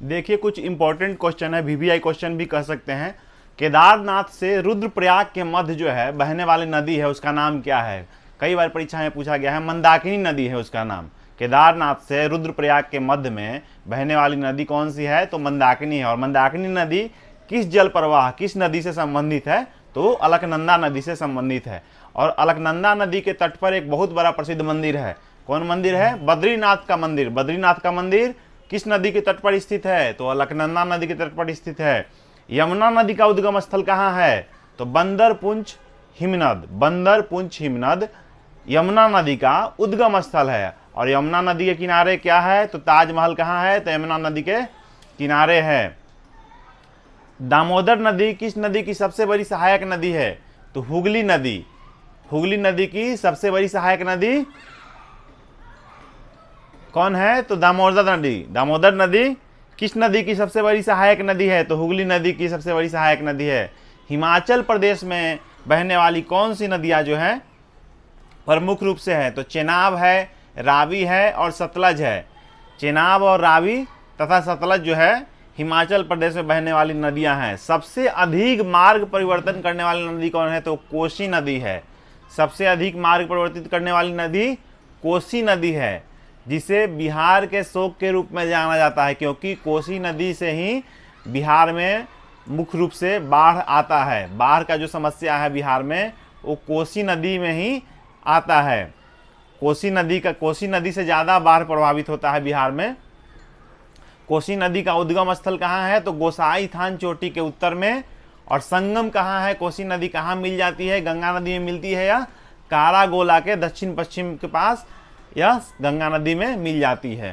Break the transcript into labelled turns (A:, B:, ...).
A: देखिए कुछ important question है, वीवीआई क्वेश्चन भी कह सकते हैं। केदारनाथ से रुद्रप्रयाग के मध्य जो है बहने वाली नदी है, उसका नाम क्या है? कई बार परीक्षा में पूछा गया है, मंदाकिनी नदी है उसका नाम। केदारनाथ से रुद्रप्रयाग के मध्य में बहने वाली नदी कौन सी है? तो मंदाकिनी है। और मंदाकिनी नदी किस जल प्रवाह, किस नदी से संबंधित है? तो अलकनंदा नदी से संबंधित है। और अलकनंदा नदी के तट पर एक बहुत बड़ा प्रसिद्ध मंदिर है। कौन मंदिर है? बद्रीनाथ का मंदिर। बद्रीनाथ का मंदिर किस नदी के तट पर स्थित है? तो अलकनंदा नदी के तट पर स्थित है। यमुना नदी का उद्गम स्थल कहाँ है? तो बंदरपुंछ हिमनद। बंदरपुंछ हिमनद यमुना नदी का उद्गम स्थल है। और यमुना नदी के किनारे क्या है? तो ताजमहल कहाँ है? तो यमुना नदी के किनारे है। दामोदर नदी किस नदी की सबसे बड़ी सहायक नदी है? तो हुगली नदी। हुगली नदी की सबसे बड़ी सहायक नदी कौन है? तो दामोदर नदी। दामोदर नदी किस नदी की सबसे बड़ी सहायक नदी है? तो हुगली नदी की सबसे बड़ी सहायक नदी है। हिमाचल प्रदेश में बहने वाली कौन सी नदियां जो हैं प्रमुख रूप से है? तो चेनाब है, रावी है और सतलज है। चेनाब और रावी तथा सतलज जो है हिमाचल प्रदेश में बहने वाली नदियां हैं। सबसे अधिक मार्ग परिवर्तन करने वाली नदी कौन है? तो कोसी नदी है। सबसे अधिक मार्ग परिवर्तित करने वाली नदी कोसी नदी है, जिसे बिहार के शोक के रूप में जाना जाता है, क्योंकि कोसी नदी से ही बिहार में मुख्य रूप से बाढ़ आता है। बाढ़ का जो समस्या है बिहार में वो कोसी नदी में ही आता है। कोसी नदी से ज़्यादा बाढ़ प्रभावित होता है बिहार में। कोसी नदी का उद्गम स्थल कहाँ है? तो गोसाई थान चोटी के उत्तर में। और संगम कहाँ है? कोसी नदी कहाँ मिल जाती है? गंगा नदी में मिलती है या कारागोला के दक्षिण पश्चिम के पास यह गंगा नदी में मिल जाती है।